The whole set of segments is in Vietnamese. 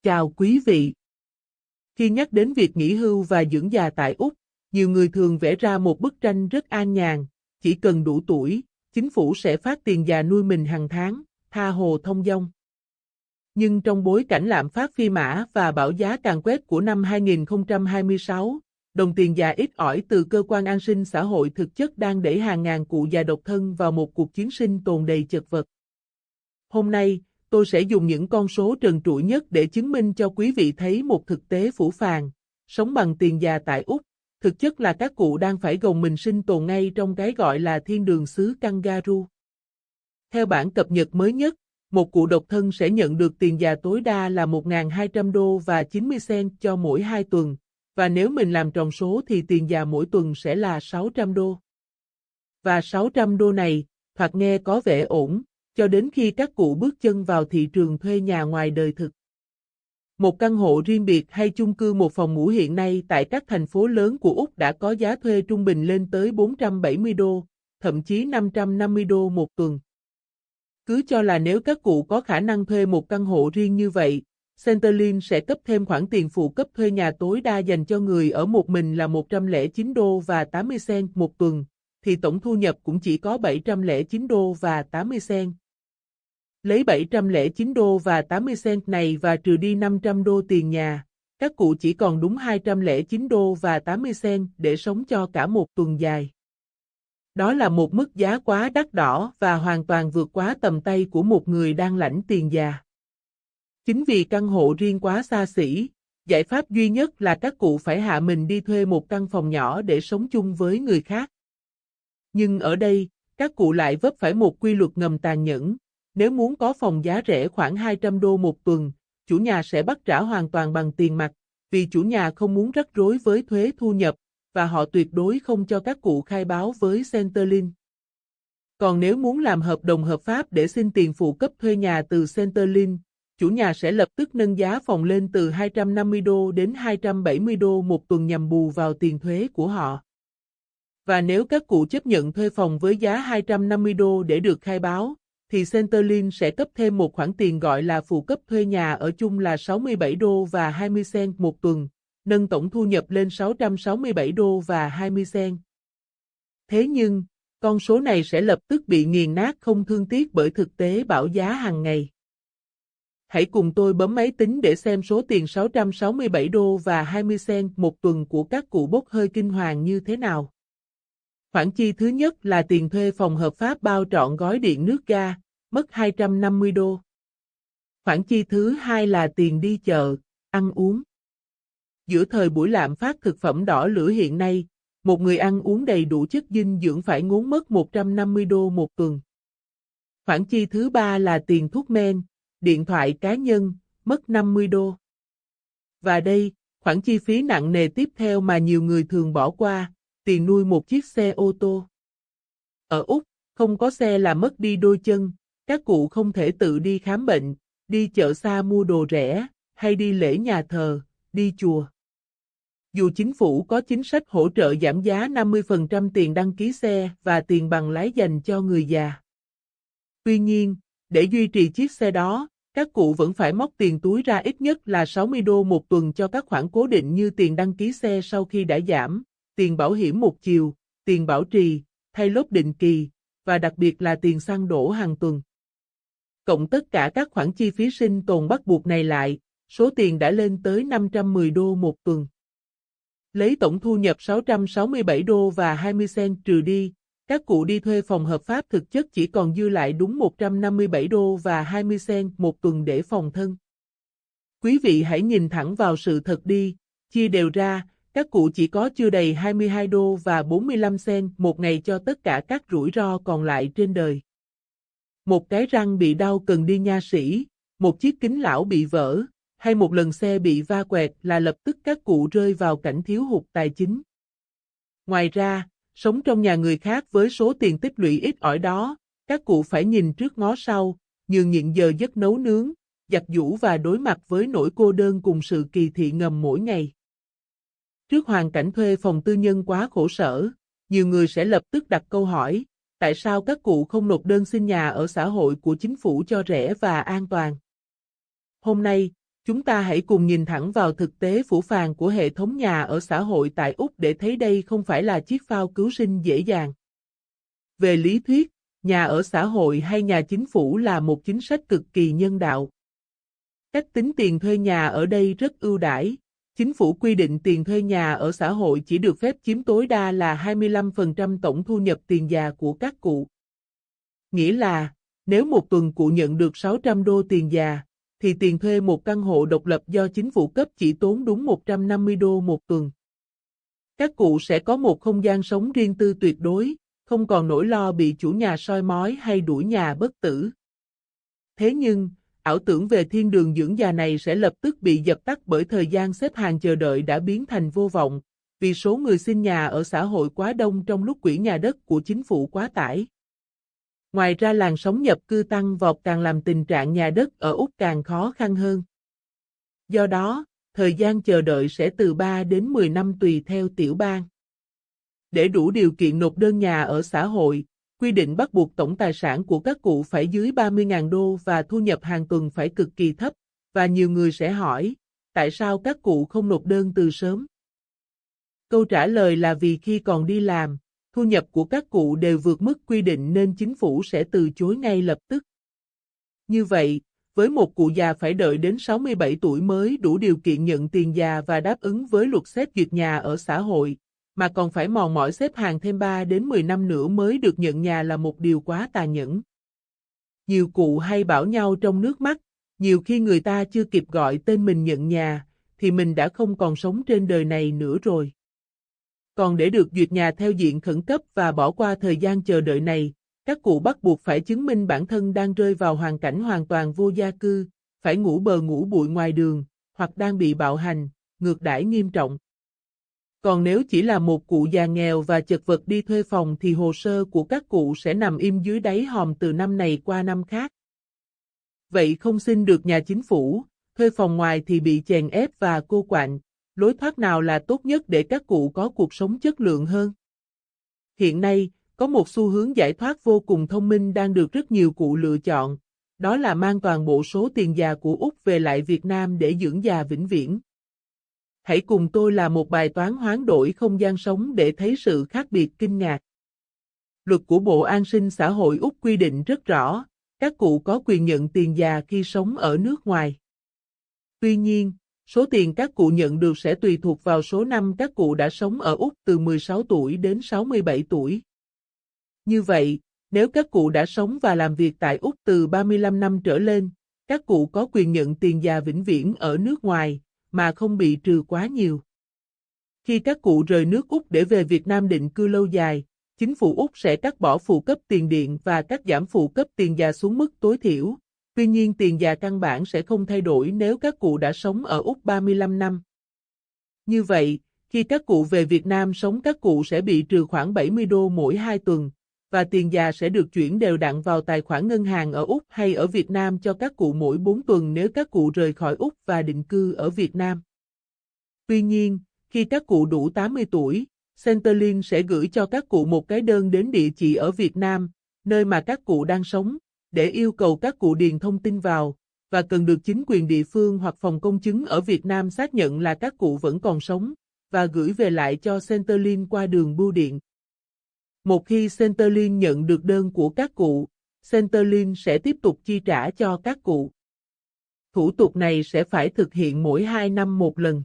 Chào quý vị. Khi nhắc đến việc nghỉ hưu và dưỡng già tại Úc, nhiều người thường vẽ ra một bức tranh rất an nhàn, chỉ cần đủ tuổi, chính phủ sẽ phát tiền già nuôi mình hàng tháng, tha hồ thông dong. Nhưng trong bối cảnh lạm phát phi mã và bão giá càn quét của năm 2026, đồng tiền già ít ỏi từ cơ quan an sinh xã hội thực chất đang đẩy hàng ngàn cụ già độc thân vào một cuộc chiến sinh tồn đầy chật vật. Hôm nay, tôi sẽ dùng những con số trần trụi nhất để chứng minh cho quý vị thấy một thực tế phũ phàng. Sống bằng tiền già tại Úc, thực chất là các cụ đang phải gồng mình sinh tồn ngay trong cái gọi là thiên đường xứ kangaroo. Theo bản cập nhật mới nhất, một cụ độc thân sẽ nhận được tiền già tối đa là 1.200 đô và 90 cent cho mỗi 2 tuần, và nếu mình làm tròn số thì tiền già mỗi tuần sẽ là 600 đô. Và 600 đô này, thoạt nghe có vẻ ổn, cho đến khi các cụ bước chân vào thị trường thuê nhà ngoài đời thực. Một căn hộ riêng biệt hay chung cư một phòng ngủ hiện nay tại các thành phố lớn của Úc đã có giá thuê trung bình lên tới 470 đô, thậm chí 550 đô một tuần. Cứ cho là nếu các cụ có khả năng thuê một căn hộ riêng như vậy, Centrelink sẽ cấp thêm khoản tiền phụ cấp thuê nhà tối đa dành cho người ở một mình là 109 đô và 80 cent một tuần, thì tổng thu nhập cũng chỉ có 709 đô và 80 cent. Lấy 709 đô và 80 cent này và trừ đi 500 đô tiền nhà, các cụ chỉ còn đúng 209 đô và 80 cent để sống cho cả một tuần dài. Đó là một mức giá quá đắt đỏ và hoàn toàn vượt quá tầm tay của một người đang lãnh tiền già. Chính vì căn hộ riêng quá xa xỉ, giải pháp duy nhất là các cụ phải hạ mình đi thuê một căn phòng nhỏ để sống chung với người khác. Nhưng ở đây, các cụ lại vấp phải một quy luật ngầm tàn nhẫn. Nếu muốn có phòng giá rẻ khoảng 200 đô một tuần, chủ nhà sẽ bắt trả hoàn toàn bằng tiền mặt, vì chủ nhà không muốn rắc rối với thuế thu nhập, và họ tuyệt đối không cho các cụ khai báo với Centrelink. Còn nếu muốn làm hợp đồng hợp pháp để xin tiền phụ cấp thuê nhà từ Centrelink, chủ nhà sẽ lập tức nâng giá phòng lên từ 250 đô đến 270 đô một tuần nhằm bù vào tiền thuế của họ. Và nếu các cụ chấp nhận thuê phòng với giá 250 đô để được khai báo, thì Centrelink sẽ cấp thêm một khoản tiền gọi là phụ cấp thuê nhà ở chung là 67 đô và 20 cent một tuần, nâng tổng thu nhập lên 667 đô và 20 cent. Thế nhưng, con số này sẽ lập tức bị nghiền nát không thương tiếc bởi thực tế bão giá hàng ngày. Hãy cùng tôi bấm máy tính để xem số tiền 667 đô và 20 cent một tuần của các cụ bốc hơi kinh hoàng như thế nào. Khoản chi thứ nhất là tiền thuê phòng hợp pháp bao trọn gói điện nước ga, mất 250 đô. Khoản chi thứ hai là tiền đi chợ, ăn uống. Giữa thời buổi lạm phát thực phẩm đỏ lửa hiện nay, một người ăn uống đầy đủ chất dinh dưỡng phải ngốn mất 150 đô một tuần. Khoản chi thứ ba là tiền thuốc men, điện thoại cá nhân, mất 50 đô. Và đây, khoản chi phí nặng nề tiếp theo mà nhiều người thường bỏ qua, tiền nuôi một chiếc xe ô tô. Ở Úc, không có xe là mất đi đôi chân, các cụ không thể tự đi khám bệnh, đi chợ xa mua đồ rẻ, hay đi lễ nhà thờ, đi chùa. Dù chính phủ có chính sách hỗ trợ giảm giá 50% tiền đăng ký xe và tiền bằng lái dành cho người già. Tuy nhiên, để duy trì chiếc xe đó, các cụ vẫn phải móc tiền túi ra ít nhất là 60 đô một tuần cho các khoản cố định như tiền đăng ký xe sau khi đã giảm, tiền bảo hiểm một chiều, tiền bảo trì, thay lốp định kỳ, và đặc biệt là tiền xăng đổ hàng tuần. Cộng tất cả các khoản chi phí sinh tồn bắt buộc này lại, số tiền đã lên tới 510 đô một tuần. Lấy tổng thu nhập 667 đô và 20 cent trừ đi, các cụ đi thuê phòng hợp pháp thực chất chỉ còn dư lại đúng 157 đô và 20 cent một tuần để phòng thân. Quý vị hãy nhìn thẳng vào sự thật đi, chia đều ra, các cụ chỉ có chưa đầy 22 đô và 45 cent một ngày cho tất cả các rủi ro còn lại trên đời. Một cái răng bị đau cần đi nha sĩ, một chiếc kính lão bị vỡ, hay một lần xe bị va quẹt là lập tức các cụ rơi vào cảnh thiếu hụt tài chính. Ngoài ra, sống trong nhà người khác với số tiền tích lũy ít ỏi đó, các cụ phải nhìn trước ngó sau, nhường nhịn giờ giấc nấu nướng, giặt giũ và đối mặt với nỗi cô đơn cùng sự kỳ thị ngầm mỗi ngày. Trước hoàn cảnh thuê phòng tư nhân quá khổ sở, nhiều người sẽ lập tức đặt câu hỏi, tại sao các cụ không nộp đơn xin nhà ở xã hội của chính phủ cho rẻ và an toàn? Hôm nay, Chúng ta hãy cùng nhìn thẳng vào thực tế phũ phàng của hệ thống nhà ở xã hội tại Úc để thấy đây không phải là chiếc phao cứu sinh dễ dàng. Về lý thuyết, nhà ở xã hội hay nhà chính phủ là một chính sách cực kỳ nhân đạo. Cách tính tiền thuê nhà ở đây rất ưu đãi. Chính phủ quy định tiền thuê nhà ở xã hội chỉ được phép chiếm tối đa là 25% tổng thu nhập tiền già của các cụ. Nghĩa là, nếu một tuần cụ nhận được 600 đô tiền già, thì tiền thuê một căn hộ độc lập do chính phủ cấp chỉ tốn đúng 150 đô một tuần. Các cụ sẽ có một không gian sống riêng tư tuyệt đối, không còn nỗi lo bị chủ nhà soi mói hay đuổi nhà bất tử. Thế nhưng, ảo tưởng về thiên đường dưỡng già này sẽ lập tức bị dập tắt bởi thời gian xếp hàng chờ đợi đã biến thành vô vọng, vì số người xin nhà ở xã hội quá đông trong lúc quỹ nhà đất của chính phủ quá tải. Ngoài ra làn sóng nhập cư tăng vọt càng làm tình trạng nhà đất ở Úc càng khó khăn hơn. Do đó, thời gian chờ đợi sẽ từ 3 đến 10 năm tùy theo tiểu bang. Để đủ điều kiện nộp đơn nhà ở xã hội, quy định bắt buộc tổng tài sản của các cụ phải dưới 30.000 đô và thu nhập hàng tuần phải cực kỳ thấp, và nhiều người sẽ hỏi, tại sao các cụ không nộp đơn từ sớm? Câu trả lời là vì khi còn đi làm, thu nhập của các cụ đều vượt mức quy định nên chính phủ sẽ từ chối ngay lập tức. Như vậy, với một cụ già phải đợi đến 67 tuổi mới đủ điều kiện nhận tiền già và đáp ứng với luật xét duyệt nhà ở xã hội, mà còn phải mòn mỏi xếp hàng thêm 3 đến 10 năm nữa mới được nhận nhà là một điều quá tàn nhẫn. Nhiều cụ hay bảo nhau trong nước mắt, nhiều khi người ta chưa kịp gọi tên mình nhận nhà, thì mình đã không còn sống trên đời này nữa rồi. Còn để được duyệt nhà theo diện khẩn cấp và bỏ qua thời gian chờ đợi này, các cụ bắt buộc phải chứng minh bản thân đang rơi vào hoàn cảnh hoàn toàn vô gia cư, phải ngủ bờ ngủ bụi ngoài đường, hoặc đang bị bạo hành, ngược đãi nghiêm trọng. Còn nếu chỉ là một cụ già nghèo và chật vật đi thuê phòng thì hồ sơ của các cụ sẽ nằm im dưới đáy hòm từ năm này qua năm khác. Vậy không xin được nhà chính phủ, thuê phòng ngoài thì bị chèn ép và cô quạnh, lối thoát nào là tốt nhất để các cụ có cuộc sống chất lượng hơn? Hiện nay, có một xu hướng giải thoát vô cùng thông minh đang được rất nhiều cụ lựa chọn, đó là mang toàn bộ số tiền già của Úc về lại Việt Nam để dưỡng già vĩnh viễn. Hãy cùng tôi làm một bài toán hoán đổi không gian sống để thấy sự khác biệt kinh ngạc. Luật của Bộ An sinh xã hội Úc quy định rất rõ, các cụ có quyền nhận tiền già khi sống ở nước ngoài. Tuy nhiên, số tiền các cụ nhận được sẽ tùy thuộc vào số năm các cụ đã sống ở Úc từ 16 tuổi đến 67 tuổi. Như vậy, nếu các cụ đã sống và làm việc tại Úc từ 35 năm trở lên, các cụ có quyền nhận tiền già vĩnh viễn ở nước ngoài, mà không bị trừ quá nhiều. Khi các cụ rời nước Úc để về Việt Nam định cư lâu dài, chính phủ Úc sẽ cắt bỏ phụ cấp tiền điện và cắt giảm phụ cấp tiền già xuống mức tối thiểu. Tuy nhiên tiền già căn bản sẽ không thay đổi nếu các cụ đã sống ở Úc 35 năm. Như vậy, khi các cụ về Việt Nam sống các cụ sẽ bị trừ khoảng 70 đô mỗi 2 tuần, và tiền già sẽ được chuyển đều đặn vào tài khoản ngân hàng ở Úc hay ở Việt Nam cho các cụ mỗi 4 tuần nếu các cụ rời khỏi Úc và định cư ở Việt Nam. Tuy nhiên, khi các cụ đủ 80 tuổi, Centrelink sẽ gửi cho các cụ một cái đơn đến địa chỉ ở Việt Nam, nơi mà các cụ đang sống, để yêu cầu các cụ điền thông tin vào, và cần được chính quyền địa phương hoặc phòng công chứng ở Việt Nam xác nhận là các cụ vẫn còn sống, và gửi về lại cho Centrelink qua đường bưu điện. Một khi Centrelink nhận được đơn của các cụ, Centrelink sẽ tiếp tục chi trả cho các cụ. Thủ tục này sẽ phải thực hiện mỗi 2 năm một lần.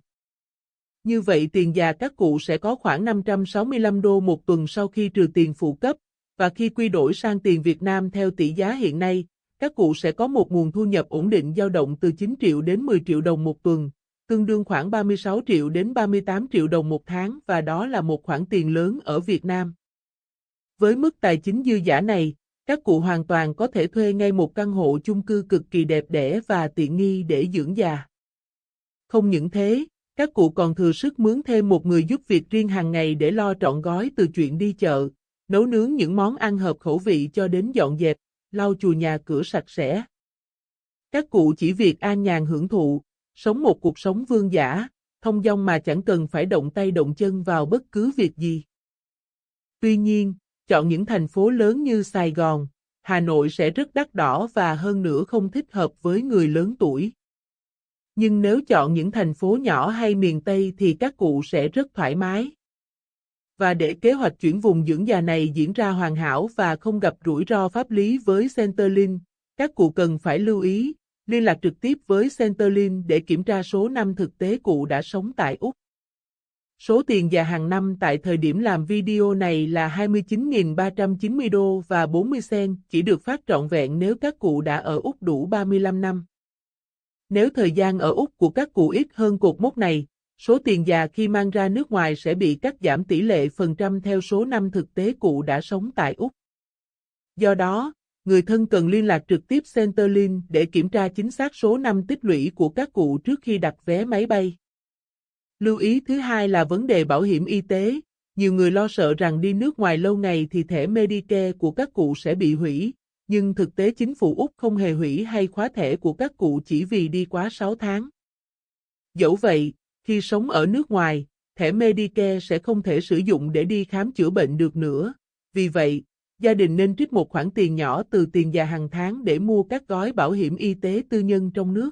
Như vậy tiền già các cụ sẽ có khoảng 565 đô một tuần sau khi trừ tiền phụ cấp, và khi quy đổi sang tiền Việt Nam theo tỷ giá hiện nay, các cụ sẽ có một nguồn thu nhập ổn định dao động từ 9 triệu đến 10 triệu đồng một tuần, tương đương khoảng 36 triệu đến 38 triệu đồng một tháng và đó là một khoản tiền lớn ở Việt Nam. Với mức tài chính dư giả này, các cụ hoàn toàn có thể thuê ngay một căn hộ chung cư cực kỳ đẹp đẽ và tiện nghi để dưỡng già. Không những thế, các cụ còn thừa sức mướn thêm một người giúp việc riêng hàng ngày để lo trọn gói từ chuyện đi chợ, nấu nướng những món ăn hợp khẩu vị cho đến dọn dẹp, lau chùi nhà cửa sạch sẽ. Các cụ chỉ việc an nhàn hưởng thụ, sống một cuộc sống vương giả, thông dong mà chẳng cần phải động tay động chân vào bất cứ việc gì. Tuy nhiên, chọn những thành phố lớn như Sài Gòn, Hà Nội sẽ rất đắt đỏ và hơn nữa không thích hợp với người lớn tuổi. Nhưng nếu chọn những thành phố nhỏ hay miền Tây thì các cụ sẽ rất thoải mái. Và để kế hoạch chuyển vùng dưỡng già này diễn ra hoàn hảo và không gặp rủi ro pháp lý với Centerlink, các cụ cần phải lưu ý, liên lạc trực tiếp với Centerlink để kiểm tra số năm thực tế cụ đã sống tại Úc. Số tiền già hàng năm tại thời điểm làm video này là 29.390 đô và 40 cent, chỉ được phát trọn vẹn nếu các cụ đã ở Úc đủ 35 năm. Nếu thời gian ở Úc của các cụ ít hơn cột mốc này, số tiền già khi mang ra nước ngoài sẽ bị cắt giảm tỷ lệ phần trăm theo số năm thực tế cụ đã sống tại Úc. Do đó, người thân cần liên lạc trực tiếp Centerlink để kiểm tra chính xác số năm tích lũy của các cụ trước khi đặt vé máy bay. Lưu ý thứ hai là vấn đề bảo hiểm y tế. Nhiều người lo sợ rằng đi nước ngoài lâu ngày thì thẻ Medicare của các cụ sẽ bị hủy, nhưng thực tế chính phủ Úc không hề hủy hay khóa thẻ của các cụ chỉ vì đi quá 6 tháng. Dẫu vậy, khi sống ở nước ngoài, thẻ Medicare sẽ không thể sử dụng để đi khám chữa bệnh được nữa. Vì vậy, gia đình nên trích một khoản tiền nhỏ từ tiền già hàng tháng để mua các gói bảo hiểm y tế tư nhân trong nước.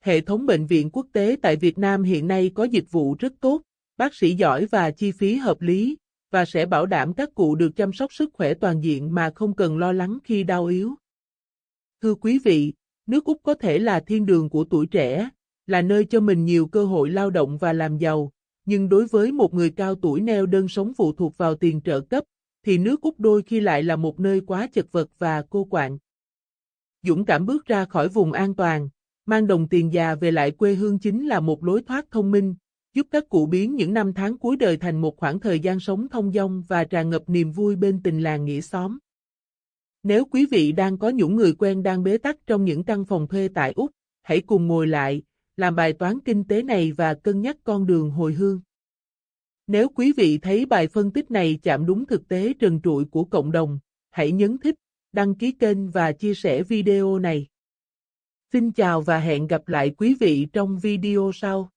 Hệ thống bệnh viện quốc tế tại Việt Nam hiện nay có dịch vụ rất tốt, bác sĩ giỏi và chi phí hợp lý, và sẽ bảo đảm các cụ được chăm sóc sức khỏe toàn diện mà không cần lo lắng khi đau yếu. Thưa quý vị, nước Úc có thể là thiên đường của tuổi trẻ, là nơi cho mình nhiều cơ hội lao động và làm giàu, nhưng đối với một người cao tuổi neo đơn sống phụ thuộc vào tiền trợ cấp, thì nước Úc đôi khi lại là một nơi quá chật vật và cô quạnh. Dũng cảm bước ra khỏi vùng an toàn, mang đồng tiền già về lại quê hương chính là một lối thoát thông minh, giúp các cụ biến những năm tháng cuối đời thành một khoảng thời gian sống thông dong và tràn ngập niềm vui bên tình làng nghĩa xóm. Nếu quý vị đang có những người quen đang bế tắc trong những căn phòng thuê tại Úc, hãy cùng ngồi lại, làm bài toán kinh tế này và cân nhắc con đường hồi hương. Nếu quý vị thấy bài phân tích này chạm đúng thực tế trần trụi của cộng đồng, hãy nhấn thích, đăng ký kênh và chia sẻ video này. Xin chào và hẹn gặp lại quý vị trong video sau.